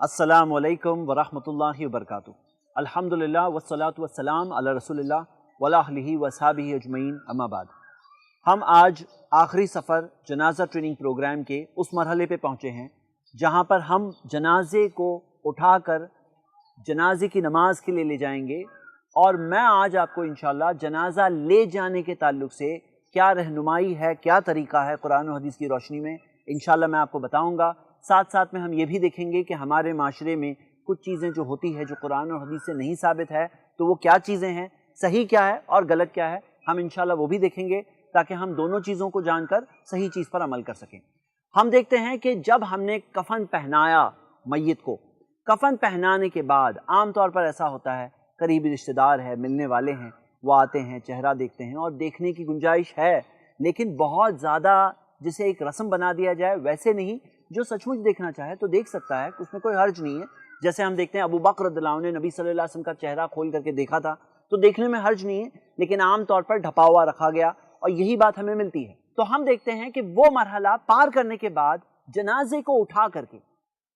السلام علیکم ورحمۃ اللہ وبرکاتہ۔ الحمدللہ والصلاۃ والسلام علی رسول اللہ وعلی آلہ واصحابہ اجمعین، اما بعد۔ ہم آج آخری سفر جنازہ ٹریننگ پروگرام کے اس مرحلے پہ پہنچے ہیں جہاں پر ہم جنازے کو اٹھا کر جنازے کی نماز کے لیے لے جائیں گے، اور میں آج آپ کو انشاءاللہ جنازہ لے جانے کے تعلق سے کیا رہنمائی ہے، کیا طریقہ ہے قرآن و حدیث کی روشنی میں انشاءاللہ میں آپ کو بتاؤں گا۔ ساتھ ساتھ میں ہم یہ بھی دیکھیں گے کہ ہمارے معاشرے میں کچھ چیزیں جو ہوتی ہے جو قرآن اور حدیث سے نہیں ثابت ہے، تو وہ کیا چیزیں ہیں، صحیح کیا ہے اور غلط کیا ہے، ہم انشاءاللہ وہ بھی دیکھیں گے تاکہ ہم دونوں چیزوں کو جان کر صحیح چیز پر عمل کر سکیں۔ ہم دیکھتے ہیں کہ جب ہم نے کفن پہنایا میت کو، کفن پہنانے کے بعد عام طور پر ایسا ہوتا ہے قریبی رشتہ دار ہے، ملنے والے ہیں، وہ آتے ہیں، چہرہ دیکھتے ہیں اور دیکھنے کی گنجائش ہے، لیکن بہت زیادہ جسے ایک رسم بنا دیا جائے ویسے نہیں۔ جو سچ مچ دیکھنا چاہے تو دیکھ سکتا ہے، اس میں کوئی حرج نہیں ہے۔ جیسے ہم دیکھتے ہیں ابو بکر رضی اللہ عنہ نے نبی صلی اللہ علیہ وسلم کا چہرہ کھول کر کے دیکھا تھا، تو دیکھنے میں حرج نہیں ہے، لیکن عام طور پر ڈھپا ہوا رکھا گیا اور یہی بات ہمیں ملتی ہے۔ تو ہم دیکھتے ہیں کہ وہ مرحلہ پار کرنے کے بعد جنازے کو اٹھا کر کے،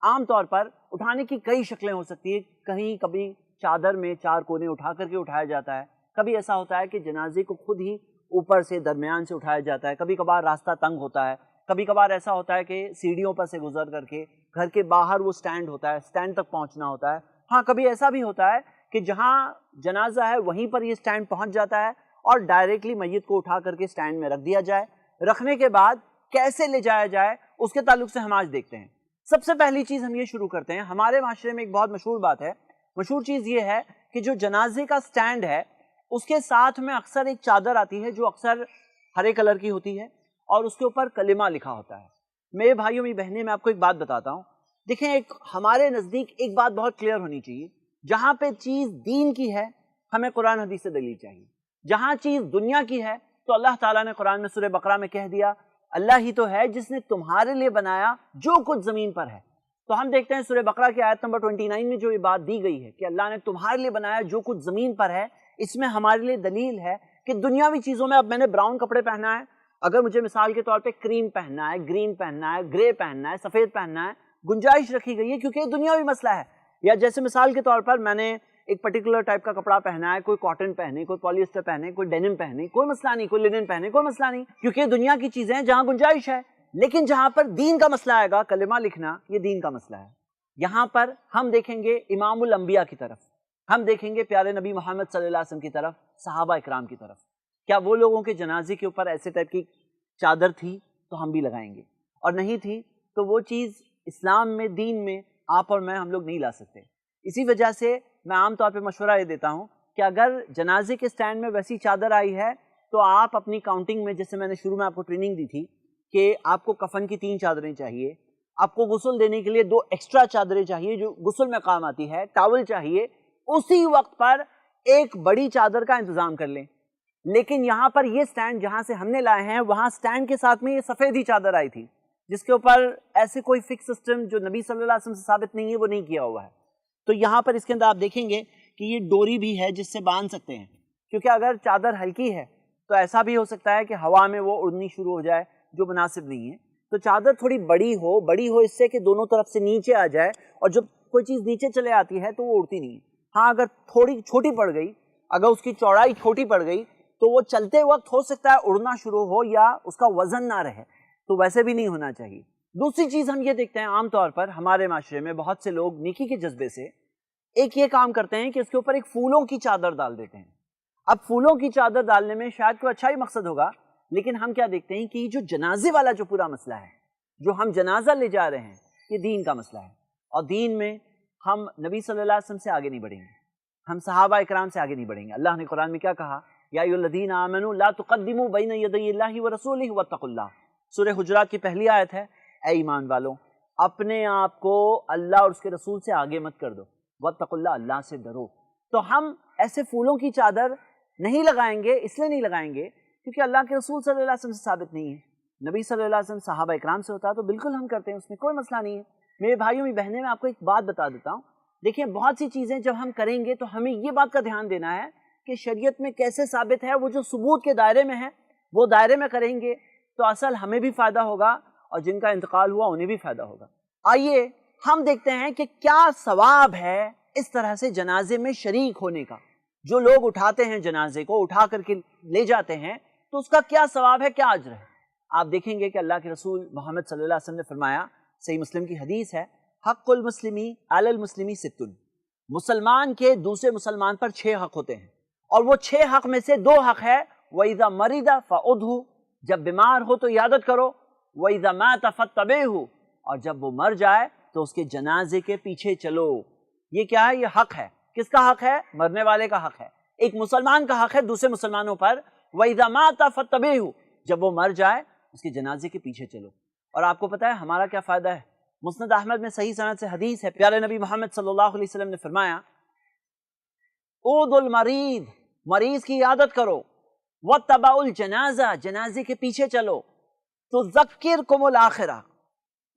عام طور پر اٹھانے کی کئی شکلیں ہو سکتی ہیں، کہیں کبھی چادر میں چار کونے اٹھا کر کے اٹھایا جاتا ہے، کبھی ایسا ہوتا ہے کہ جنازے کو خود ہی اوپر سے درمیان سے اٹھایا جاتا ہے، کبھی کبھار راستہ تنگ ہوتا ہے، کبھی کبھار ایسا ہوتا ہے کہ سیڑھیوں پر سے گزر کر کے گھر کے باہر وہ سٹینڈ ہوتا ہے، سٹینڈ تک پہنچنا ہوتا ہے۔ ہاں کبھی ایسا بھی ہوتا ہے کہ جہاں جنازہ ہے وہیں پر یہ سٹینڈ پہنچ جاتا ہے اور ڈائریکٹلی میت کو اٹھا کر کے سٹینڈ میں رکھ دیا جائے۔ رکھنے کے بعد کیسے لے جایا جائے اس کے تعلق سے ہم آج دیکھتے ہیں۔ سب سے پہلی چیز ہم یہ شروع کرتے ہیں، ہمارے معاشرے میں ایک بہت مشہور بات ہے، مشہور چیز یہ ہے کہ جو جنازے کا سٹینڈ ہے اس کے ساتھ میں اکثر ایک چادر آتی ہے جو اکثر ہرے کلر کی ہوتی ہے اور اس کے اوپر کلمہ لکھا ہوتا ہے۔ میرے بھائیوں میری بہنیں، میں آپ کو ایک بات بتاتا ہوں، دیکھیں ایک ہمارے نزدیک ایک بات بہت کلیئر ہونی چاہیے، جہاں پہ چیز دین کی ہے ہمیں قرآن حدیث سے دلیل چاہیے، جہاں چیز دنیا کی ہے تو اللہ تعالیٰ نے قرآن میں سورہ بقرہ میں کہہ دیا اللہ ہی تو ہے جس نے تمہارے لیے بنایا جو کچھ زمین پر ہے۔ تو ہم دیکھتے ہیں سورہ بقرہ کی آیت نمبر 29 میں جو یہ بات دی گئی ہے کہ اللہ نے تمہارے لیے بنایا جو کچھ زمین پر ہے، اس میں ہمارے لیے دلیل ہے کہ دنیاوی چیزوں میں اب میں نے براؤن کپڑے پہنا ہے، اگر مجھے مثال کے طور پہ کریم پہننا ہے، گرین پہننا ہے، گرے پہننا ہے، سفید پہننا ہے، گنجائش رکھی گئی ہے کیونکہ یہ دنیاوی مسئلہ ہے۔ یا جیسے مثال کے طور پر میں نے ایک پرٹیکولر ٹائپ کا کپڑا پہنا ہے، کوئی کاٹن پہنے، کوئی پولیسٹر پہنے، کوئی ڈینم پہنے، کوئی مسئلہ نہیں، کوئی لینن پہنے، کوئی مسئلہ نہیں، کیونکہ یہ دنیا کی چیزیں ہیں جہاں گنجائش ہے۔ لیکن جہاں پر دین کا مسئلہ آئے گا، کلمہ لکھنا، یہ دین کا مسئلہ ہے، یہاں پر ہم دیکھیں گے امام الانبیاء کی طرف، ہم دیکھیں گے پیارے نبی محمد صلی اللہ علیہ وسلم کی طرف، صحابہ اکرام کی طرف۔ کیا وہ لوگوں کے جنازے کے اوپر ایسے ٹائپ کی چادر تھی تو ہم بھی لگائیں گے، اور نہیں تھی تو وہ چیز اسلام میں، دین میں آپ اور میں ہم لوگ نہیں لا سکتے۔ اسی وجہ سے میں عام طور پہ مشورہ یہ دیتا ہوں کہ اگر جنازے کے سٹینڈ میں ویسی چادر آئی ہے تو آپ اپنی کاؤنٹنگ میں، جیسے میں نے شروع میں آپ کو ٹریننگ دی تھی کہ آپ کو کفن کی 3 چادریں چاہیے، آپ کو غسل دینے کے لیے 2 ایکسٹرا چادریں چاہیے جو غسل میں کام آتی ہے، ٹاول چاہیے، اسی وقت پر ایک بڑی چادر کا انتظام کر لیں۔ لیکن یہاں پر یہ سٹینڈ جہاں سے ہم نے لائے ہیں وہاں سٹینڈ کے ساتھ میں یہ سفید ہی چادر آئی تھی جس کے اوپر ایسے کوئی فکس سسٹم جو نبی صلی اللہ علیہ وسلم سے ثابت نہیں ہے وہ نہیں کیا ہوا ہے۔ تو یہاں پر اس کے اندر آپ دیکھیں گے کہ یہ ڈوری بھی ہے جس سے باندھ سکتے ہیں، کیونکہ اگر چادر ہلکی ہے تو ایسا بھی ہو سکتا ہے کہ ہوا میں وہ اڑنی شروع ہو جائے جو مناسب نہیں ہے۔ تو چادر تھوڑی بڑی ہو اس سے کہ دونوں طرف سے نیچے آ جائے، اور جب کوئی چیز نیچے چلے آتی ہے تو وہ اڑتی نہیں ہے۔ ہاں اگر تھوڑی چھوٹی پڑ گئی، اگر اس کی چوڑائی چھوٹی پڑ گئی تو وہ چلتے وقت ہو سکتا ہے اڑنا شروع ہو یا اس کا وزن نہ رہے، تو ویسے بھی نہیں ہونا چاہیے۔ دوسری چیز ہم یہ دیکھتے ہیں عام طور پر ہمارے معاشرے میں بہت سے لوگ نیکی کے جذبے سے ایک یہ کام کرتے ہیں کہ اس کے اوپر ایک پھولوں کی چادر ڈال دیتے ہیں۔ اب پھولوں کی چادر ڈالنے میں شاید کوئی اچھا ہی مقصد ہوگا، لیکن ہم کیا دیکھتے ہیں کہ جو جنازے والا جو پورا مسئلہ ہے، جو ہم جنازہ لے جا رہے ہیں، یہ دین کا مسئلہ ہے، اور دین میں ہم نبی صلی اللہ علیہ وسلم سے آگے نہیں بڑھیں گے، ہم صحابہ اکرام سے آگے نہیں بڑھیں گے۔ اللہ نے قرآن میں کیا کہا؟ یا ایھا الذین آمنوا لا تقدموا بین یدی اللہ ورسولہ واتقوا اللہ۔ سورہ حجرات کی پہلی آیت ہے، اے ایمان والوں اپنے آپ کو اللہ اور اس کے رسول سے آگے مت کر دو، واتقوا اللہ، اللہ سے ڈرو۔ تو ہم ایسے پھولوں کی چادر نہیں لگائیں گے، اس لیے نہیں لگائیں گے کیونکہ اللہ کے رسول صلی اللہ علیہ وسلم سے ثابت نہیں ہے، نبی صلی اللہ علیہ وسلم صحابہ اکرام سے ہوتا ہے تو بالکل ہم کرتے ہیں، اس میں کوئی مسئلہ نہیں ہے۔ میرے بھائیوں میری بہنیں، میں آپ کو ایک بات بتا دیتا ہوں، دیکھیں بہت سی چیزیں جب ہم کریں گے تو ہمیں یہ بات کا دھیان دینا ہے کہ شریعت میں کیسے ثابت ہے، وہ جو ثبوت کے دائرے میں ہے وہ دائرے میں کریں گے تو اصل ہمیں بھی فائدہ ہوگا اور جن کا انتقال ہوا انہیں بھی فائدہ ہوگا۔ آئیے ہم دیکھتے ہیں کہ کیا ثواب ہے اس طرح سے جنازے میں شریک ہونے کا. جو لوگ اٹھاتے ہیں جنازے کو، اٹھا کر کے لے جاتے ہیں، تو اس کا کیا ثواب ہے، کیا اجر ہے. آپ دیکھیں گے کہ اللہ کے رسول محمد صلی اللہ علیہ وسلم نے فرمایا، صحیح مسلم کی حدیث ہے، حق المسلمی علی المسلمی ستن، مسلمان کے دوسرے مسلمان پر 6 حق ہوتے ہیں، اور وہ 6 حق میں سے 2 حق ہے وَإِذَا مَرِضَ فَعُدْهُ، جب بیمار ہو تو عیادت کرو، وَإِذَا مَاتَ فَاتَّبِعْهُ، اور جب وہ مر جائے تو اس کے جنازے کے پیچھے چلو. یہ کیا ہے؟ یہ حق ہے. کس کا حق ہے؟ مرنے والے کا حق ہے. ایک مسلمان کا حق ہے دوسرے مسلمانوں پر، وَإِذَا مَاتَ فَاتَّبِعْهُ، جب وہ مر جائے اس کے جنازے کے پیچھے چلو. اور آپ کو پتہ ہے ہمارا کیا فائدہ ہے؟ مسند احمد میں صحیح سند سے حدیث ہے، پیارے نبی محمد صلی اللہ علیہ وسلم نے فرمایا، عود المریض، مریض کی عیادت کرو، واتبعوا الجنازہ، جنازے کے پیچھے چلو، تذکرکم الآخرہ،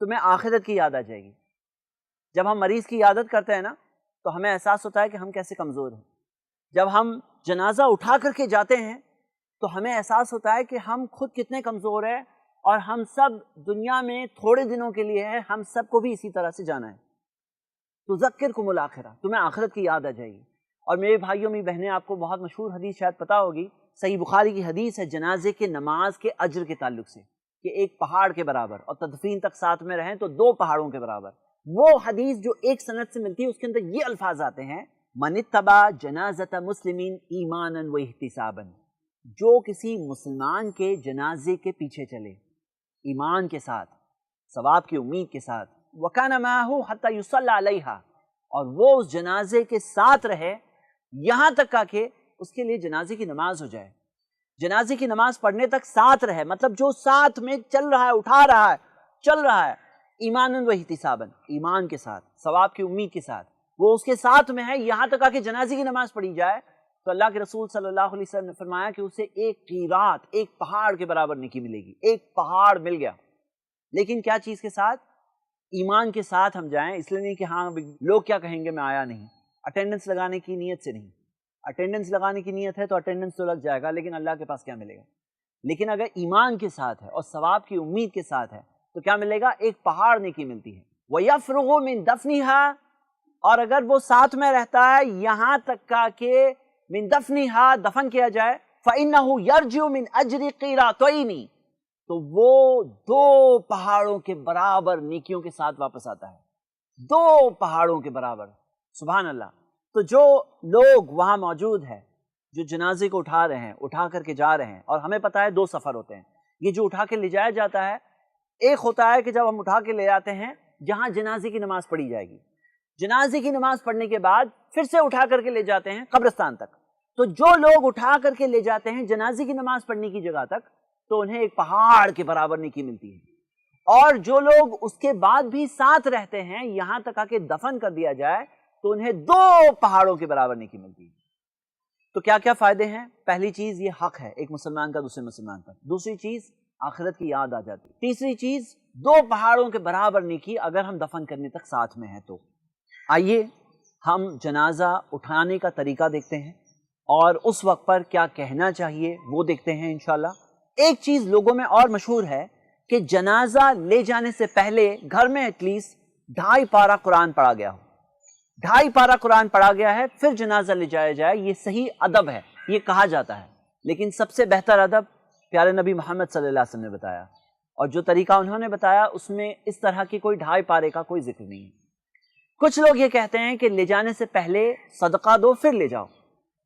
تمہیں آخرت کی یاد آ جائے گی. جب ہم مریض کی عیادت کرتے ہیں نا تو ہمیں احساس ہوتا ہے کہ ہم کیسے کمزور ہیں. جب ہم جنازہ اٹھا کر کے جاتے ہیں تو ہمیں احساس ہوتا ہے کہ ہم خود کتنے کمزور ہیں، اور ہم سب دنیا میں تھوڑے دنوں کے لیے ہیں، ہم سب کو بھی اسی طرح سے جانا ہے. تذکرکم الآخرہ، تمہیں آخرت کی یاد آ جائے گی. اور میرے بھائیوں میں بہنیں، آپ کو بہت مشہور حدیث شاید پتہ ہوگی، صحیح بخاری کی حدیث ہے جنازے کے نماز کے اجر کے تعلق سے، کہ ایک پہاڑ کے برابر، اور تدفین تک ساتھ میں رہیں تو 2 پہاڑوں کے برابر. وہ حدیث جو ایک سند سے ملتی ہے اس کے اندر یہ الفاظ آتے ہیں، من اتبع جنازۃ مسلمین ایمانا و احتسابا، جو کسی مسلمان کے جنازے کے پیچھے چلے ایمان کے ساتھ، ثواب کی امید کے ساتھ، وَكَانَ مَعَهُ حَتَّى يُصَلَّى عَلَيْهَا، اور وہ اس جنازے کے ساتھ رہے یہاں تک کہ اس کے لیے جنازے کی نماز ہو جائے. جنازے کی نماز پڑھنے تک ساتھ رہے، مطلب جو ساتھ میں چل رہا ہے، اٹھا رہا ہے، چل رہا ہے، ایماناً و احتساباً، ایمان کے ساتھ، ثواب کی امید کے ساتھ، وہ اس کے ساتھ میں ہے یہاں تک کہ جنازے کی نماز پڑھی جائے، تو اللہ کے رسول صلی اللہ علیہ وسلم نے فرمایا کہ اسے ایک قیرات، ایک پہاڑ کے برابر نیکی ملے گی. ایک پہاڑ مل گیا. لیکن کیا چیز کے ساتھ؟ ایمان کے ساتھ ہم جائیں. اس لیے نہیں کہ ہاں لوگ کیا کہیں گے میں آیا نہیں، اٹینڈنس لگانے کی نیت سے نہیں. اٹینڈنس لگانے کی نیت ہے تو اٹینڈنس تو لگ جائے گا، لیکن اللہ کے پاس کیا ملے گا؟ لیکن اگر ایمان کے ساتھ ہے اور ثواب کی امید کے ساتھ ہے تو کیا ملے گا؟ ایک پہاڑ نیکی ملتی ہے. وَيَفْرُغُ مِن دَفْنِهَا، اور اگر وہ ساتھ میں رہتا ہے یہاں تک کہ من دفنها، دفن کیا جائے، فَإِنَّهُ يَرْجِعُ مِنْ أَجْرِ قِيرَاطَيْنِ، تو وہ 2 پہاڑوں کے برابر نیکیوں کے ساتھ واپس آتا ہے. 2 پہاڑوں کے برابر. سبحان اللہ. تو جو لوگ وہاں موجود ہیں، جو جنازے کو اٹھا رہے ہیں، اٹھا کر کے جا رہے ہیں، اور ہمیں پتہ ہے 2 سفر ہوتے ہیں. یہ جو اٹھا کے لے جایا جاتا ہے، ایک ہوتا ہے کہ جب ہم اٹھا کے لے جاتے ہیں جہاں جنازے کی نماز پڑھی جائے گی، جنازے کی نماز پڑھنے کے بعد پھر سے اٹھا کر کے لے جاتے ہیں قبرستان تک. تو جو لوگ اٹھا کر کے لے جاتے ہیں جنازے کی نماز پڑھنے کی جگہ تک، تو انہیں ایک پہاڑ کے برابر نیکی ملتی ہے. اور جو لوگ اس کے بعد بھی ساتھ رہتے ہیں یہاں تک کہ دفن کر دیا جائے تو انہیں 2 پہاڑوں کے برابر نیکی ملتی ہے. تو کیا کیا فائدے ہیں؟ پہلی چیز یہ حق ہے ایک مسلمان کا دوسرے مسلمان پر. دوسری چیز آخرت کی یاد آ جاتی. تیسری چیز 2 پہاڑوں کے برابر نیکی اگر ہم دفن کرنے تک ساتھ میں ہیں. تو آئیے ہم جنازہ اٹھانے کا طریقہ دیکھتے ہیں اور اس وقت پر کیا کہنا چاہیے وہ دیکھتے ہیں انشاءاللہ. ایک چیز لوگوں میں اور مشہور ہے کہ جنازہ لے جانے سے پہلے گھر میں ایٹ لیسٹ 2.5 پارہ قرآن پڑھا گیا ہو. 2.5 پارہ قرآن پڑھا گیا ہے پھر جنازہ لے جایا جائے. یہ صحیح ادب ہے، یہ کہا جاتا ہے. لیکن سب سے بہتر ادب پیارے نبی محمد صلی اللہ علیہ وسلم نے بتایا، اور جو طریقہ انہوں نے بتایا اس میں اس طرح کی کوئی 2.5 پارے کا کوئی ذکر نہیں ہے. کچھ لوگ یہ کہتے ہیں کہ لے جانے سے پہلے صدقہ دو پھر لے جاؤ.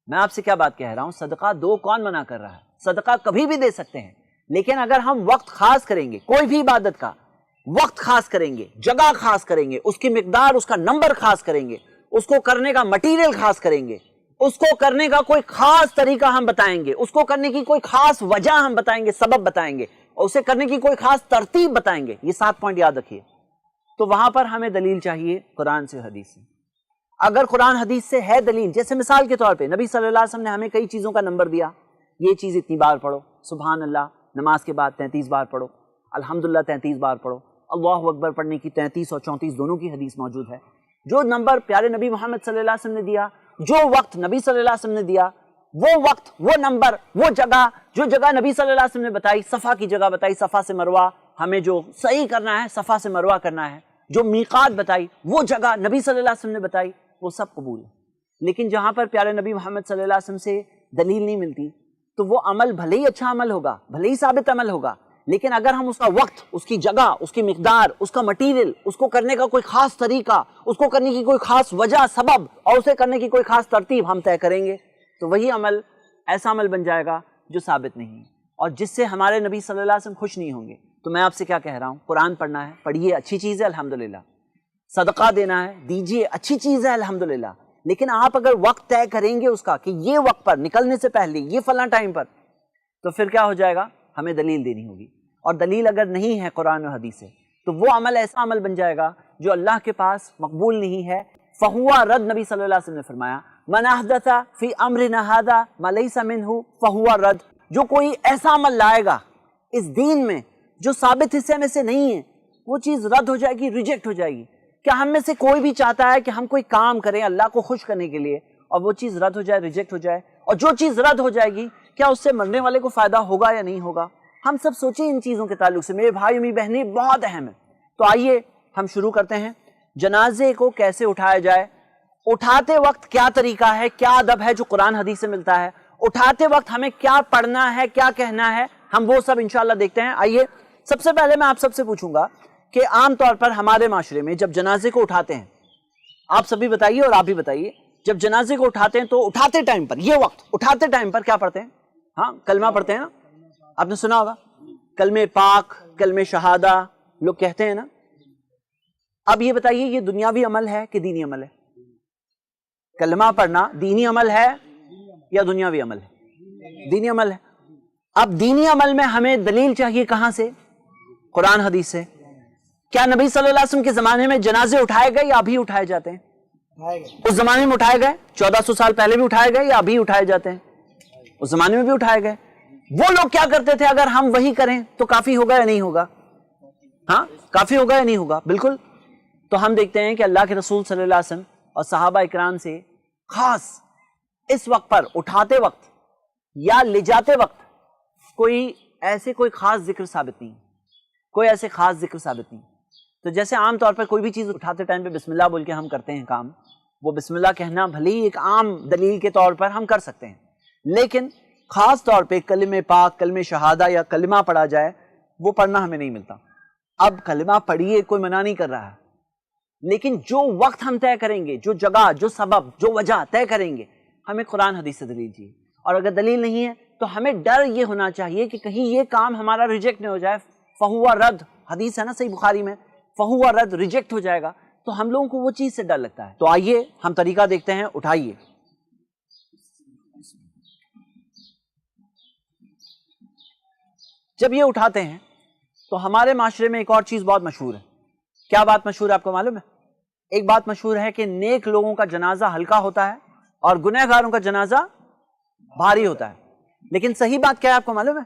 میں آپ سے کیا بات کہہ رہا ہوں، صدقہ دو کون منع کر رہا ہے؟ صدقہ کبھی بھی دے سکتے ہیں، لیکن اگر ہم وقت خاص کریں گے، کوئی بھی عبادت کا وقت خاص کریں گے، جگہ خاص کریں گے، اس کی مقدار، اس کا نمبر خاص کریں گے، اس کو کرنے کا مٹیریل خاص کریں گے، اس کو کرنے کا کوئی خاص طریقہ ہم بتائیں گے، اس کو کرنے کی کوئی خاص وجہ ہم بتائیں گے، سبب بتائیں گے، اور اسے کرنے کی کوئی خاص ترتیب بتائیں گے. یہ 7 پوائنٹ یاد رکھیے. تو وہاں پر ہمیں دلیل چاہیے قرآن سے، حدیث سے. اگر قرآن حدیث سے ہے دلیل، جیسے مثال کے طور پہ نبی صلی اللہ علیہ وسلم نے ہمیں کئی چیزوں کا نمبر دیا، یہ چیز اتنی بار پڑھو، سبحان اللہ نماز کے بعد 33 بار پڑھو، الحمدللہ 33 بار پڑھو، اللہ اکبر پڑھنے کی 33 اور 34 دونوں کی حدیث موجود ہے. جو نمبر پیارے نبی محمد صلی اللہ علیہ وسلم نے دیا، جو وقت نبی صلی اللہ علیہ وسلم نے دیا، وہ وقت، وہ نمبر، وہ جگہ، جو جگہ نبی صلی اللہ علیہ وسلم نے بتائی، صفا کی جگہ بتائی، صفا سے مروہ ہمیں جو صحیح کرنا ہے، صفا سے مروہ کرنا ہے، جو میقات بتائی، وہ جگہ نبی صلی اللہ علیہ وسلم نے بتائی، وہ سب قبول ہے۔ لیکن جہاں پر پیارے نبی محمد صلی اللہ علیہ وسلم سے دلیل نہیں ملتی تو وہ عمل بھلے ہی اچھا عمل ہوگا، بھلے ہی ثابت عمل ہوگا، لیکن اگر ہم اس کا وقت، اس کی جگہ، اس کی مقدار، اس کا مٹیریل، اس کو کرنے کا کوئی خاص طریقہ، اس کو کرنے کی کوئی خاص وجہ، سبب، اور اسے کرنے کی کوئی خاص ترتیب ہم طے کریں گے تو وہی عمل ایسا عمل بن جائے گا جو ثابت نہیں ہے اور جس سے ہمارے نبی صلی اللہ علیہ وسلم خوش نہیں ہوں گے۔ تو میں آپ سے کیا کہہ رہا ہوں، قرآن پڑھنا ہے، پڑھیے، اچھی چیز ہے الحمدللہ، صدقہ دینا ہے، دیجیے، اچھی چیز ہے الحمدللہ، لیکن آپ اگر وقت طے کریں گے اس کا کہ یہ وقت پر نکلنے سے پہلے، یہ فلاں ٹائم پر، تو پھر کیا ہو جائے گا، ہمیں دلیل دینی ہوگی، اور دلیل اگر نہیں ہے قرآن و حدیث سے تو وہ عمل ایسا عمل بن جائے گا جو اللہ کے پاس مقبول نہیں ہے، فہو رد۔ نبی صلی اللہ علیہ وسلم نے فرمایا من احدث فی امرنا ھذا ما لیس منہ فہو رد، جو کوئی ایسا عمل لائے گا اس دین میں جو ثابت حصے میں سے نہیں ہے، وہ چیز رد ہو جائے گی، ریجیکٹ ہو جائے گی۔ کیا ہم میں سے کوئی بھی چاہتا ہے کہ ہم کوئی کام کریں اللہ کو خوش کرنے کے لیے اور وہ چیز رد ہو جائے، ریجیکٹ ہو جائے؟ اور جو چیز رد ہو جائے گی کیا اس سے مرنے والے کو فائدہ ہوگا یا نہیں ہوگا؟ ہم سب سوچیں ان چیزوں کے تعلق سے، میرے بھائی میری بہنیں، بہت اہم ہے۔ تو آئیے ہم شروع کرتے ہیں، جنازے کو کیسے اٹھایا جائے، اٹھاتے وقت کیا طریقہ ہے، کیا ادب ہے جو قرآن حدیث سے ملتا ہے، اٹھاتے وقت ہمیں کیا پڑھنا ہے، کیا کہنا ہے، ہم وہ سب انشاءاللہ دیکھتے ہیں۔ آئیے سب سے پہلے میں آپ سب سے پوچھوں گا کہ عام طور پر ہمارے معاشرے میں جب جنازے کو اٹھاتے ہیں، آپ سبھی بتائیے اور آپ بھی بتائیے، جب جنازے کو اٹھاتے ہیں تو اٹھاتے ٹائم پر، یہ وقت اٹھاتے ٹائم پر کیا پڑھتے ہیں؟ ہاں کلمہ پڑھتے ہیں نا، آپ نے سنا ہوگا کلمہ پاک، کلمہ شہادہ لوگ کہتے ہیں نا۔ اب یہ بتائیے یہ دنیاوی عمل ہے کہ دینی عمل ہے؟ کلمہ پڑھنا دینی عمل ہے یا دنیاوی عمل ہے؟ دینی عمل ہے۔ اب دینی عمل میں ہمیں دلیل چاہیے کہاں سے؟ قرآن حدیث سے۔ کیا نبی صلی اللہ علیہ وسلم کے زمانے میں جنازے اٹھائے گئے یا ابھی اٹھائے جاتے ہیں؟ اس زمانے میں اٹھائے گئے، 1400 سال پہلے بھی اٹھائے گئے یا ابھی اٹھائے جاتے ہیں؟ اس زمانے میں بھی اٹھائے گئے۔ وہ لوگ کیا کرتے تھے، اگر ہم وہی کریں تو کافی ہوگا یا نہیں ہوگا؟ ہاں کافی ہوگا یا نہیں ہوگا؟ بالکل۔ تو ہم دیکھتے ہیں کہ اللہ کے رسول صلی اللہ علیہ وسلم اور صحابہ اکرام سے خاص اس وقت پر اٹھاتے وقت یا لے جاتے وقت کوئی خاص ذکر ثابت نہیں، کوئی ایسے خاص ذکر ثابت نہیں۔ تو جیسے عام طور پر کوئی بھی چیز اٹھاتے ٹائم پہ بسم اللہ بول کے ہم کرتے ہیں کام، وہ بسم اللہ کہنا بھلے ہی ایک عام دلیل کے طور پر ہم کر سکتے ہیں، لیکن خاص طور پہ کلمہ پاک، کلمہ شہادہ یا کلمہ پڑھا جائے، وہ پڑھنا ہمیں نہیں ملتا۔ اب کلمہ پڑھیے، کوئی منع نہیں کر رہا ہے، لیکن جو وقت ہم طے کریں گے، جو جگہ، جو سبب، جو وجہ طے کریں گے، ہمیں قرآن حدیث سے دلیل چاہیے، اور اگر دلیل نہیں ہے تو ہمیں ڈر یہ ہونا چاہیے کہ کہیں یہ کام ہمارا ریجیکٹ نہ ہو جائے، فہو رد، حدیث ہے نا صحیح بخاری میں، فہو رد، ریجیکٹ ہو جائے گا، تو ہم لوگوں کو وہ چیز سے ڈر لگتا ہے۔ تو آئیے ہم طریقہ دیکھتے ہیں، اٹھائیے۔ جب یہ اٹھاتے ہیں تو ہمارے معاشرے میں ایک اور چیز بہت مشہور ہے۔ کیا بات مشہور ہے آپ کو معلوم ہے؟ ایک بات مشہور ہے کہ نیک لوگوں کا جنازہ ہلکا ہوتا ہے اور گنہگاروں کا جنازہ بھاری ہوتا ہے، لیکن صحیح بات کیا ہے آپ کو معلوم ہے؟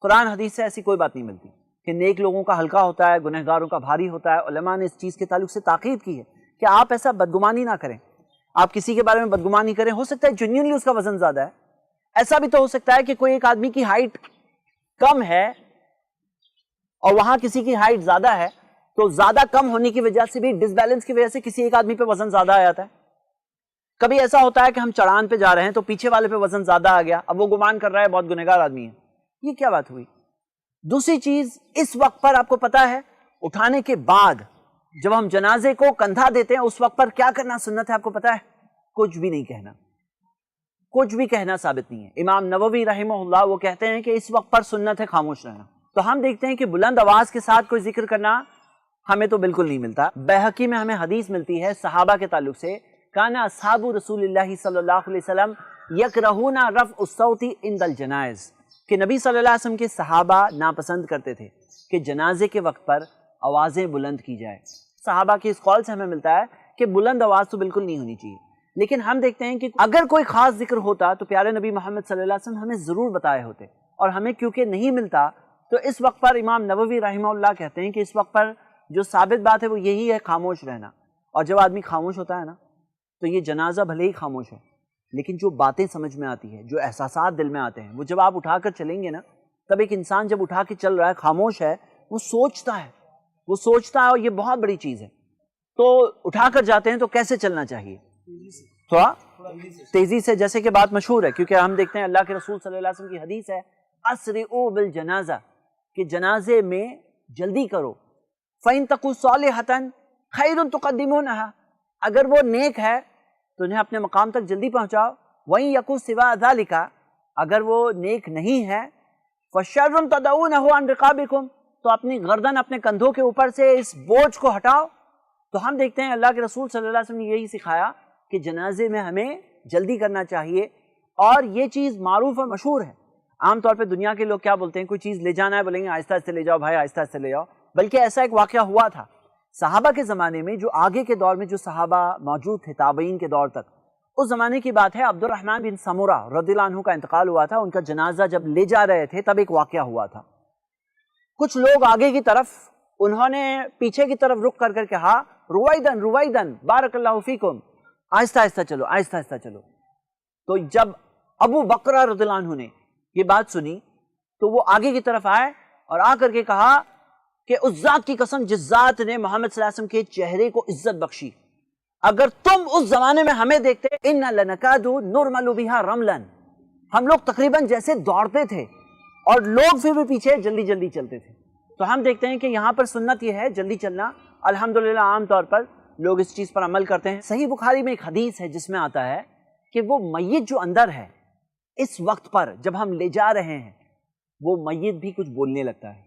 قرآن حدیث سے ایسی کوئی بات نہیں ملتی کہ نیک لوگوں کا ہلکا ہوتا ہے، گنہگاروں کا بھاری ہوتا ہے۔ علماء نے اس چیز کے تعلق سے تاکید کی ہے کہ آپ ایسا بدگمانی نہ کریں، آپ کسی کے بارے میں بدگمانی کریں، ہو سکتا ہے جنوینلی اس کا وزن زیادہ ہے، ایسا بھی تو ہو سکتا ہے کہ کوئی ایک آدمی کی ہائٹ کم ہے اور وہاں کسی کی ہائٹ زیادہ ہے، تو زیادہ کم ہونے کی وجہ سے بھی، ڈس بیلنس کی وجہ سے کسی ایک آدمی پہ وزن زیادہ آ جاتا ہے۔ کبھی ایسا ہوتا ہے کہ ہم چڑھان پہ جا رہے ہیں تو پیچھے والے پہ وزن زیادہ آ گیا، اب وہ گمان کر رہا ہے بہت گنہگار آدمی ہے، یہ کیا بات ہوئی؟ دوسری چیز، اس وقت پر آپ کو پتا ہے اٹھانے کے بعد جب ہم جنازے کو کندھا دیتے ہیں اس وقت پر کیا کرنا سنت ہے آپ کو پتا ہے؟ کچھ بھی نہیں کہنا، کچھ بھی کہنا ثابت نہیں ہے۔ امام نووی رحمہ اللہ وہ کہتے ہیں کہ اس وقت پر سنت ہے خاموش رہنا۔ تو ہم دیکھتے ہیں کہ بلند آواز کے ساتھ کوئی ذکر کرنا ہمیں تو بالکل نہیں ملتا۔ بیہقی میں ہمیں حدیث ملتی ہے صحابہ کے تعلق سے، کانا اصحاب رسول اللہ صلی اللہ علیہ وسلم یکرہون رفع الصوت عند الجنائز، کہ نبی صلی اللہ علیہ وسلم کے صحابہ ناپسند کرتے تھے کہ جنازے کے وقت پر آوازیں بلند کی جائے۔ صحابہ کے اس قول سے ہمیں ملتا ہے کہ بلند آواز تو بالکل نہیں ہونی چاہیے، لیکن ہم دیکھتے ہیں کہ اگر کوئی خاص ذکر ہوتا تو پیارے نبی محمد صلی اللہ علیہ وسلم ہمیں ضرور بتائے ہوتے، اور ہمیں کیونکہ نہیں ملتا تو اس وقت پر امام نووی رحمہ اللہ کہتے ہیں کہ اس وقت پر جو ثابت بات ہے وہ یہی ہے خاموش رہنا۔ اور جب آدمی خاموش ہوتا ہے نا تو یہ جنازہ بھلے ہی خاموش ہے، لیکن جو باتیں سمجھ میں آتی ہے، جو احساسات دل میں آتے ہیں، وہ جب آپ اٹھا کر چلیں گے نا، تب ایک انسان جب اٹھا کے چل رہا ہے خاموش ہے، وہ سوچتا ہے وہ سوچتا ہے یہ بہت بڑی چیز ہے، تو اٹھا کر جاتے ہیں. تو کیسے چلنا چاہیے؟ تھوڑا تیزی سے، جیسے کہ بات مشہور ہے، کیونکہ ہم دیکھتے ہیں اللہ کے رسول صلی اللہ علیہ وسلم کی حدیث ہے اسرعوا بالجنازہ، کہ جنازے میں جلدی کرو. فَإِن تَكُ صَالِحَةً خَيْرٌ تُقَدِّمُونَهَا، اگر وہ نیک ہے تو انہیں اپنے مقام تک جلدی پہنچاؤ. وَإِن يَكُ سِوَىٰ ذَلِكَ، اگر وہ نیک نہیں ہے فَشَرٌ تَدَعُونَهُ عَنْ رِقَابِكُمْ، تو اپنی گردن اپنے کندھوں کے اوپر سے اس بوجھ کو ہٹاؤ. تو ہم دیکھتے ہیں اللہ کے رسول صلی اللہ علیہ وسلم نے یہی سکھایا کہ جنازے میں ہمیں جلدی کرنا چاہیے. اور یہ چیز معروف اور مشہور ہے. عام طور پہ دنیا کے لوگ کیا بولتے ہیں، کوئی چیز لے جانا ہے بولیں گے آہستہ آہستہ لے جاؤ بھائی، آہستہ آہستہ لے جاؤ. بلکہ ایسا ایک واقعہ ہوا تھا صحابہ کے زمانے میں، جو آگے کے دور میں جو صحابہ موجود تھے تابعین کے دور تک، اس زمانے کی بات ہے. عبد الرحمن بن سمرہ رضی اللہ عنہ کا انتقال ہوا تھا. ان کا جنازہ جب لے جا رہے تھے تب ایک واقعہ ہوا تھا. کچھ لوگ آگے کی طرف، انہوں نے پیچھے کی طرف رخ کر کر کہا رویدن رویدن بارک اللہ فیکم، آہستہ آہستہ چلو، آہستہ آہستہ چلو. تو جب ابو بکر رضی اللہ عنہ نے یہ بات سنی تو وہ آگے کی طرف آئے اور آ کر کے کہا کہ اس ذات کی قسم جس ذات نے محمد صلی اللہ علیہ وسلم کے چہرے کو عزت بخشی، اگر تم اس زمانے میں ہمیں دیکھتے اِنَّا لَنَكَادُ نُرْمَلُ بِهَا رَمْلًا، ہم لوگ تقریباً جیسے دوڑتے تھے اور لوگ پھر بھی پیچھے جلدی جلدی چلتے تھے. تو ہم دیکھتے ہیں کہ یہاں پر سنت یہ ہے جلدی چلنا. الحمدللہ عام طور پر لوگ اس چیز پر عمل کرتے ہیں. صحیح بخاری میں ایک حدیث ہے جس میں آتا ہے کہ وہ میت جو اندر ہے اس وقت پر جب ہم لے جا رہے ہیں وہ میت بھی کچھ بولنے لگتا ہے.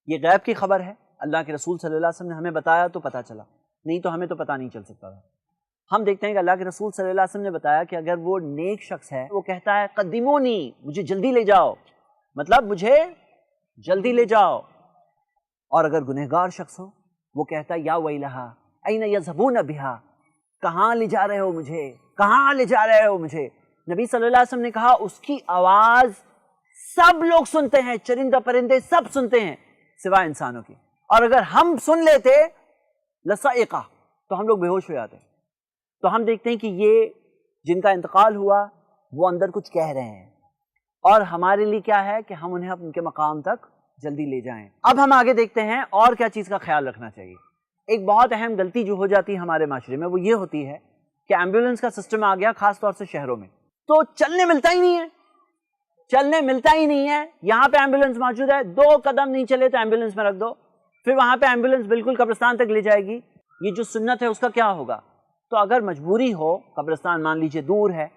یہ غیب کی خبر ہے، اللہ کے رسول صلی اللہ علیہ وسلم نے ہمیں بتایا تو پتہ چلا، نہیں تو ہمیں تو پتہ نہیں چل سکتا تھا. ہم دیکھتے ہیں کہ اللہ کے رسول صلی اللہ علیہ وسلم نے بتایا کہ اگر وہ نیک شخص ہے وہ کہتا ہے قدمونی، مجھے جلدی لے جاؤ، مطلب مجھے جلدی لے جاؤ. اور اگر گنہگار شخص ہو وہ کہتا ہے یا ویلہا این یذهبون بہا، کہاں لے جا رہے ہو مجھے، کہاں لے جا رہے ہو مجھے. نبی صلی اللہ علیہ وسلم نے کہا اس کی آواز سب لوگ سنتے ہیں، چرندہ پرندے سب سنتے ہیں سوائے انسانوں کی، اور اگر ہم سن لیتے لصائقہ تو ہم لوگ بے ہوش ہو جاتے. تو ہم دیکھتے ہیں کہ یہ جن کا انتقال ہوا وہ اندر کچھ کہہ رہے ہیں، اور ہمارے لیے کیا ہے کہ ہم انہیں ان کے مقام تک جلدی لے جائیں. اب ہم آگے دیکھتے ہیں اور کیا چیز کا خیال رکھنا چاہیے. ایک بہت اہم غلطی جو ہو جاتی ہے ہمارے معاشرے میں وہ یہ ہوتی ہے کہ ایمبولینس کا سسٹم آ گیا خاص طور سے شہروں میں، تو چلنے ملتا ہی نہیں ہے، چلنے ملتا ہی نہیں ہے. یہاں پہ ایمبولینس موجود ہے، 2 قدم نہیں چلے تو ایمبولینس میں رکھ دو، پھر وہاں پہ ایمبولینس بالکل قبرستان تک لے جائے گی. یہ جو سنت ہے اس کا کیا ہوگا؟ تو اگر مجبوری ہو، قبرستان مان لیجئے دور ہے،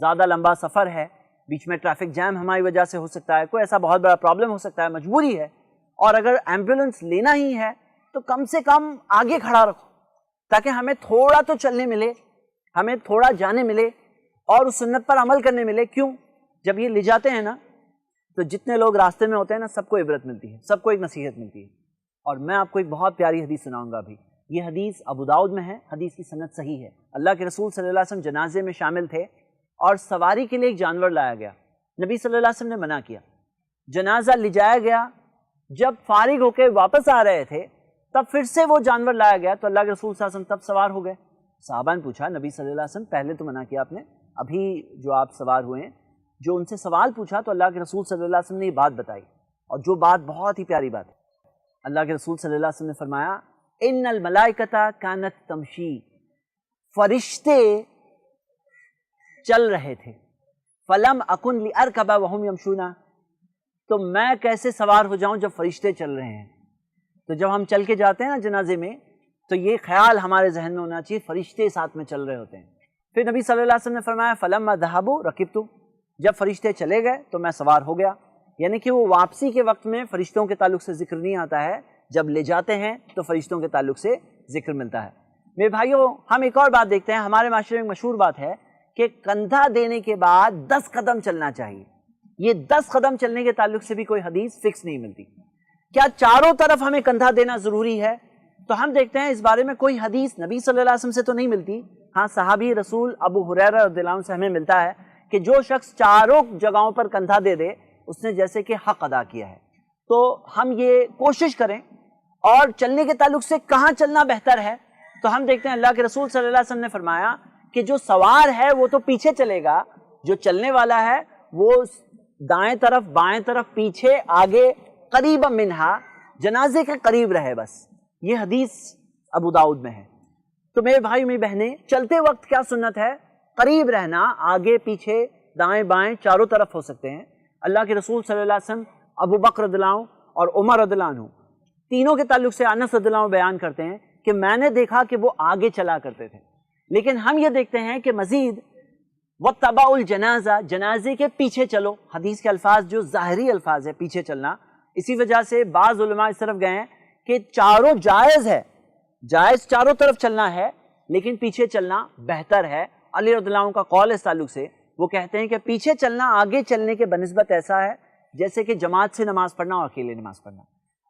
زیادہ لمبا سفر ہے، بیچ میں ٹریفک جام ہماری وجہ سے ہو سکتا ہے، کوئی ایسا بہت بڑا پرابلم ہو سکتا ہے، مجبوری ہے، اور اگر ایمبولینس لینا ہی ہے تو کم سے کم آگے کھڑا رکھو تاکہ ہمیں تھوڑا تو چلنے ملے، ہمیں تھوڑا جانے ملے اور اس سنت پر عمل کرنے ملے. کیوں؟ جب یہ لے جاتے ہیں نا تو جتنے لوگ راستے میں ہوتے ہیں نا سب کو عبرت ملتی ہے، سب کو ایک نصیحت ملتی ہے. اور میں آپ کو ایک بہت پیاری حدیث سناؤں گا ابھی. یہ حدیث ابو داؤد میں ہے، حدیث کی سند صحیح ہے. اللہ کے رسول صلی اللہ علیہ وسلم جنازے میں شامل تھے اور سواری کے لیے ایک جانور لایا گیا. نبی صلی اللہ علیہ وسلم نے منع کیا. جنازہ لے جایا گیا، جب فارغ ہو کے واپس آ رہے تھے تب پھر سے وہ جانور لایا گیا تو اللہ کے رسول صلی اللہ علیہ وسلم تب سوار ہو گئے. صحابہ نے پوچھا نبی صلی اللہ علیہ وسلم پہلے تو منع کیا آپ نے، ابھی جو آپ سوار ہوئے ہیں، جو ان سے سوال پوچھا تو اللہ کے رسول صلی اللہ علیہ وسلم نے یہ بات بتائی، اور جو بات بہت ہی پیاری بات ہے. اللہ کے رسول صلی اللہ علیہ وسلم نے فرمایا ان الملائکۃ کانت تمشی، فرشتے چل رہے تھے، فلم اکن لارکب وهم یمشون، تو میں کیسے سوار ہو جاؤں جب فرشتے چل رہے ہیں. تو جب ہم چل کے جاتے ہیں نا جنازے میں تو یہ خیال ہمارے ذہن میں ہونا چاہیے فرشتے ساتھ میں چل رہے ہوتے ہیں. پھر نبی صلی اللہ علیہ وسلم نے فرمایا فلما ذهبوا رکبت، جب فرشتے چلے گئے تو میں سوار ہو گیا. یعنی کہ وہ واپسی کے وقت میں فرشتوں کے تعلق سے ذکر نہیں آتا ہے، جب لے جاتے ہیں تو فرشتوں کے تعلق سے ذکر ملتا ہے. میرے بھائیوں ہم ایک اور بات دیکھتے ہیں، ہمارے معاشرے میں مشہور بات ہے کہ کندھا دینے کے بعد 10 قدم چلنا چاہیے. یہ 10 قدم چلنے کے تعلق سے بھی کوئی حدیث فکس نہیں ملتی. کیا چاروں طرف ہمیں کندھا دینا ضروری ہے؟ تو ہم دیکھتے ہیں اس بارے میں کوئی حدیث نبی صلی اللہ علیہ وسلم سے تو نہیں ملتی. ہاں صحابی رسول ابو ہریرہ رضی اللہ عنہ سے ہمیں ملتا ہے کہ جو شخص چاروں جگہوں پر کندھا دے دے اس نے جیسے کہ حق ادا کیا ہے. تو ہم یہ کوشش کریں. اور چلنے کے تعلق سے کہاں چلنا بہتر ہے تو ہم دیکھتے ہیں اللہ کے رسول صلی اللہ علیہ وسلم نے فرمایا کہ جو سوار ہے وہ تو پیچھے چلے گا، جو چلنے والا ہے وہ دائیں طرف بائیں طرف پیچھے آگے قریب منہا جنازے کے قریب رہے بس. یہ حدیث ابو داؤد میں ہے. تو میرے بھائی میری بہنیں، چلتے وقت کیا سنت ہے؟ قریب رہنا، آگے پیچھے دائیں بائیں چاروں طرف ہو سکتے ہیں. اللہ کے رسول صلی اللہ علیہ وسلم ابو بکر رضی اللہ عنہ اور عمر رضی اللہ عنہ تینوں کے تعلق سے انس رضی اللہ عنہ بیان کرتے ہیں کہ میں نے دیکھا کہ وہ آگے چلا کرتے تھے. لیکن ہم یہ دیکھتے ہیں کہ مزید وَاتَّبَعُوا الْجَنَازَةَ، جنازے کے پیچھے چلو. حدیث کے الفاظ جو ظاہری الفاظ ہے پیچھے چلنا، اسی وجہ سے بعض علماء اس طرف گئے ہیں کہ چاروں جائز ہے، جائز چاروں طرف چلنا ہے، لیکن پیچھے چلنا بہتر ہے. علی رضی اللہ عنہ کا قول اس تعلق سے، وہ کہتے ہیں کہ پیچھے چلنا آگے چلنے کے بنسبت ایسا ہے جیسے کہ جماعت سے نماز پڑھنا اور اکیلے نماز پڑھنا.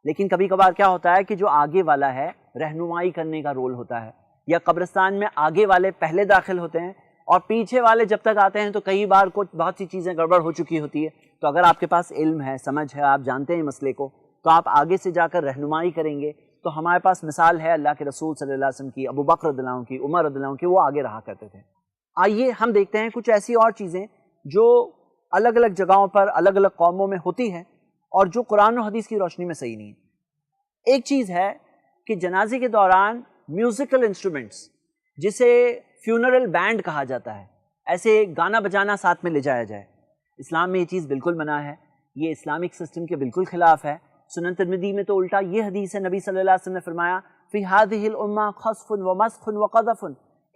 لیکن کبھی کبھار کیا ہوتا ہے کہ جو آگے والا ہے رہنمائی کرنے کا رول ہوتا ہے، یا قبرستان میں آگے والے پہلے داخل ہوتے ہیں اور پیچھے والے جب تک آتے ہیں تو کئی بار بہت سی چیزیں گڑبڑ ہو چکی ہوتی ہے. تو اگر آپ کے پاس علم ہے، سمجھ ہے، آپ جانتے ہیں مسئلے کو، تو آپ آگے سے جا کر رہنمائی کریں گے. تو ہمارے پاس مثال ہے اللہ کے رسول صلی اللہ علیہ وسلم کی، ابو بکر رضی اللہ عنہ کی، عمر رضی اللہ عنہ کی، وہ آگے رہا کرتے تھے. آئیے ہم دیکھتے ہیں کچھ ایسی اور چیزیں جو الگ الگ جگہوں پر الگ الگ قوموں میں ہوتی ہیں اور جو قرآن و حدیث کی روشنی میں صحیح نہیں ہے. ایک چیز ہے کہ جنازے کے دوران میوزیکل انسٹرومنٹس، جسے فیونرل بینڈ کہا جاتا ہے، ایسے گانا بجانا ساتھ میں لے جایا جائے. اسلام میں یہ چیز بالکل منع ہے، یہ اسلامک سسٹم کے بالکل خلاف ہے. سنن ترمذی میں تو الٹا یہ حدیث ہے، نبی صلی اللہ علیہ وسلم نے فرمایا فی ہذہ الامہ خسف ومسخ وقذف،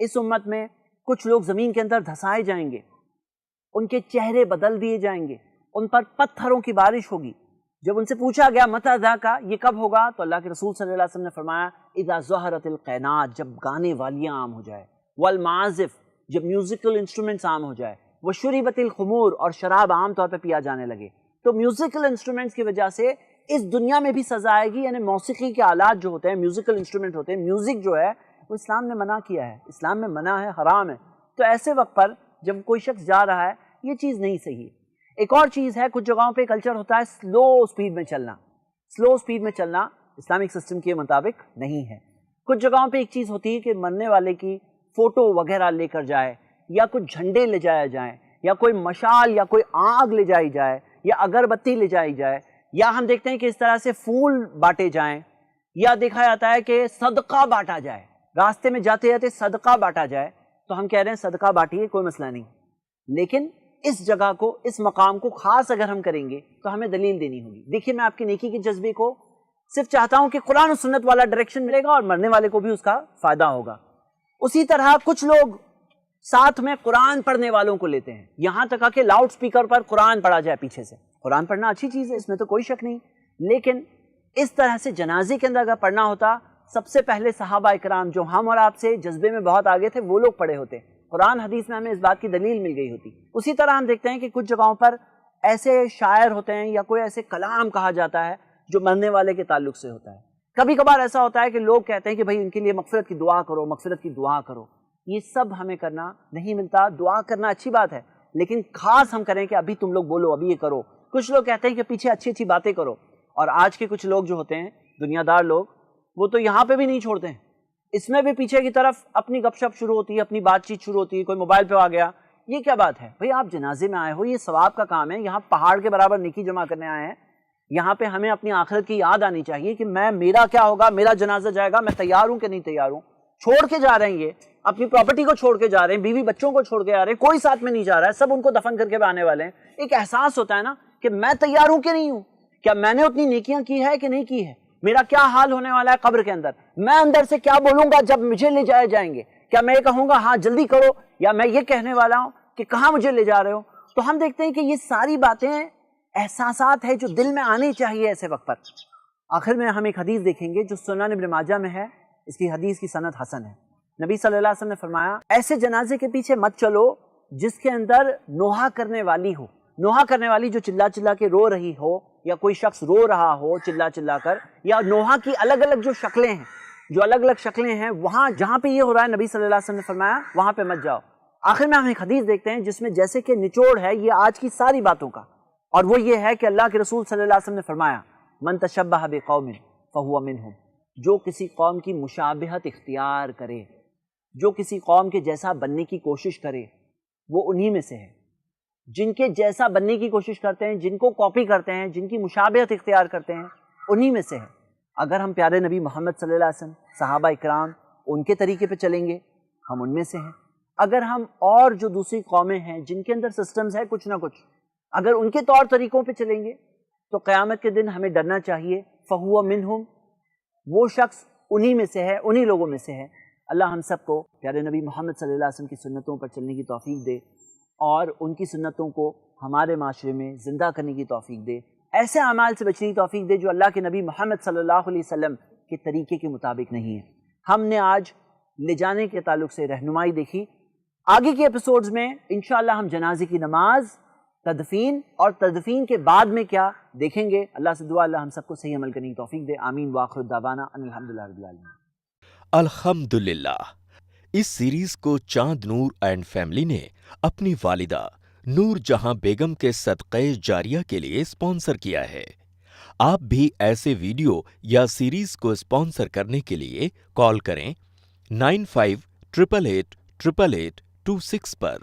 اس امت میں کچھ لوگ زمین کے اندر دھسائے جائیں گے، ان کے چہرے بدل دیے جائیں گے، ان پر پتھروں کی بارش ہوگی. جب ان سے پوچھا گیا متی ذاک، یہ کب ہوگا؟ تو اللہ کے رسول صلی اللہ علیہ وسلم نے فرمایا اذا ظہرت القینات، جب گانے والیاں عام ہو جائے، والمعازف، جب میوزیکل انسٹرومنٹس عام ہو جائے، وشربت الخمور، اور شراب عام طور پہ پیا جانے لگے. تو میوزیکل انسٹرومنٹس کی وجہ سے اس دنیا میں بھی سزا آئے گی. یعنی موسیقی کے آلات جو ہوتے ہیں، میوزیکل انسٹرومنٹ ہوتے ہیں، میوزک جو ہے وہ اسلام نے منع کیا ہے، اسلام میں منع ہے، حرام ہے. تو ایسے وقت پر جب کوئی شخص جا رہا ہے، یہ چیز نہیں صحیح. ایک اور چیز ہے، کچھ جگہوں پہ کلچر ہوتا ہے سلو سپیڈ میں چلنا. سلو سپیڈ میں چلنا اسلامک سسٹم کے مطابق نہیں ہے. کچھ جگہوں پہ ایک چیز ہوتی ہے کہ مرنے والے کی فوٹو وغیرہ لے کر جائے، یا کچھ جھنڈے لے جائے جائیں، یا کوئی مشال یا کوئی آگ لے جائی جائے، یا اگربتی لے جائی جائے، یا ہم دیکھتے ہیں کہ اس طرح سے پھول بانٹے جائیں، یا دیکھا جاتا ہے کہ صدقہ بانٹا جائے، راستے میں جاتے جاتے صدقہ بانٹا جائے. تو ہم کہہ رہے ہیں صدقہ بانٹیے، کوئی مسئلہ نہیں، لیکن اس جگہ کو، اس مقام کو خاص اگر ہم کریں گے تو ہمیں دلیل دینی ہوگی. دیکھیے میں آپ کی نیکی کے جذبے کو صرف چاہتا ہوں کہ قرآن و سنت والا ڈائریکشن ملے گا اور مرنے والے کو بھی اس کا فائدہ ہوگا. اسی طرح کچھ لوگ ساتھ میں قرآن پڑھنے والوں کو لیتے ہیں، یہاں تک کہ لاؤڈ سپیکر پر قرآن پڑھا جائے پیچھے سے. قرآن پڑھنا اچھی چیز ہے، اس میں تو کوئی شک نہیں، لیکن اس طرح سے جنازے کے اندر اگر پڑھنا ہوتا، سب سے پہلے صحابہ اکرام جو ہم اور آپ سے جذبے میں بہت آگے تھے، وہ لوگ پڑھے ہوتے. قرآن حدیث میں ہمیں اس بات کی دلیل مل گئی ہوتی. اسی طرح ہم دیکھتے ہیں کہ کچھ جگہوں پر ایسے شاعر ہوتے ہیں یا کوئی ایسے کلام کہا جاتا ہے جو مرنے والے کے تعلق سے ہوتا ہے. کبھی کبھار ایسا ہوتا ہے کہ لوگ کہتے ہیں کہ بھائی ان کے لیے مغفرت کی دعا کرو، مغفرت کی دعا کرو. یہ سب ہمیں کرنا نہیں ملتا. دعا کرنا اچھی بات ہے، لیکن خاص ہم کریں کہ ابھی تم لوگ بولو، ابھی یہ کرو. کچھ لوگ کہتے ہیں کہ پیچھے اچھی اچھی باتیں کرو، اور آج کے کچھ لوگ جو ہوتے ہیں دنیا دار لوگ، وہ تو یہاں پہ بھی نہیں چھوڑتے ہیں، اس میں بھی پیچھے کی طرف اپنی گپ شپ شروع ہوتی ہے، اپنی بات چیت شروع ہوتی ہے، کوئی موبائل پہ آ گیا. یہ کیا بات ہے بھئی؟ آپ جنازے میں آئے ہو، یہ ثواب کا کام ہے، یہاں پہاڑ کے برابر نیکی جمع کرنے آئے ہیں. یہاں پہ ہمیں اپنی آخرت کی یاد آنی چاہیے کہ میرا کیا ہوگا، میرا جنازہ جائے گا، میں تیار ہوں کہ نہیں تیار ہوں. چھوڑ کے جا رہے ہیں، یہ اپنی پراپرٹی کو چھوڑ کے جا رہے ہیں، بیوی بچوں کو چھوڑ کے جا رہے ہیں، کوئی ساتھ میں نہیں جا رہا ہے، سب ان کو دفن کر کے آنے والے ہیں. ایک احساس ہوتا ہے نا کہ میں تیار ہوں کہ نہیں ہوں، کیا میں نے اتنی نیکیاں کی ہے کہ نہیں کی ہے، میرا کیا حال ہونے والا ہے قبر کے اندر، میں اندر سے کیا بولوں گا جب مجھے لے جائے جائیں گے، کیا میں یہ کہوں گا ہاں جلدی کرو، یا میں یہ کہنے والا ہوں کہ کہاں مجھے لے جا رہے ہو. تو ہم دیکھتے ہیں کہ یہ ساری باتیں احساسات ہیں جو دل میں آنی چاہیے ایسے وقت پر. آخر میں ہم ایک حدیث دیکھیں گے جو سنن ابن ماجہ میں ہے، اس کی حدیث کی سند حسن ہے. نبی صلی اللہ علیہ وسلم نے فرمایا ایسے جنازے کے پیچھے مت چلو جس کے اندر نوحہ کرنے والی ہو. نوحہ کرنے والی جو چلا چلا کے رو رہی ہو، یا کوئی شخص رو رہا ہو چلا چلا کر، یا نوحہ کی الگ الگ جو شکلیں ہیں، جو الگ الگ شکلیں ہیں، وہاں جہاں پہ یہ ہو رہا ہے نبی صلی اللہ علیہ وسلم نے فرمایا وہاں پہ مت جاؤ. آخر میں ہم ایک حدیث دیکھتے ہیں جس میں جیسے کہ نچوڑ ہے یہ آج کی ساری باتوں کا، اور وہ یہ ہے کہ اللہ کے رسول صلی اللہ علیہ وسلم نے فرمایا من تشبہ بقوم فہو منہم، جو کسی قوم کی مشابہت اختیار کرے، جو کسی قوم کے جیسا بننے کی کوشش کرے، وہ انہی میں سے ہے. جن کے جیسا بننے کی کوشش کرتے ہیں، جن کو کاپی کرتے ہیں، جن کی مشابہت اختیار کرتے ہیں، انہی میں سے ہے. اگر ہم پیارے نبی محمد صلی اللہ علیہ وسلم، صحابہ اکرام، ان کے طریقے پہ چلیں گے، ہم ان میں سے ہیں۔ اگر ہم اور جو دوسری قومیں ہیں جن کے اندر سسٹمز ہے کچھ نہ کچھ، اگر ان کے طور طریقوں پہ چلیں گے تو قیامت کے دن ہمیں ڈرنا چاہیے، فَهُوَ مِنْهُمْ، وہ شخص انہی میں سے ہے، انہی لوگوں میں سے ہے۔ اللہ ہم سب کو پیارے نبی محمد صلی اللہ علیہ وسلم کی سنتوں پر چلنے کی توفیق دے اور ان کی سنتوں کو ہمارے معاشرے میں زندہ کرنے کی توفیق دے، ایسے اعمال سے بچنے کی توفیق دے جو اللہ کے نبی محمد صلی اللہ علیہ وسلم کے طریقے کے مطابق نہیں ہے۔ ہم نے آج لے جانے کے تعلق سے رہنمائی دیکھی، آگے کے ایپیسوڈز میں انشاءاللہ ہم جنازے کی نماز، تدفین اور تدفین کے بعد میں کیا دیکھیں گے۔ اللہ سے دعا اللہ ہم سب کو صحیح عمل کرنے کی توفیق دے، آمین وآخر دعوانا ان الحمدللہ رب العالمین۔ الحمدللہ، اس سیریز کو چاند نور اینڈ فیملی نے اپنی والدہ نور جہاں بیگم کے صدقہ جاریہ کے لیے اسپانسر کیا ہے۔ آپ بھی ایسے ویڈیو یا سیریز کو اسپانسر کرنے کے لیے کال کریں 9588888826 پر۔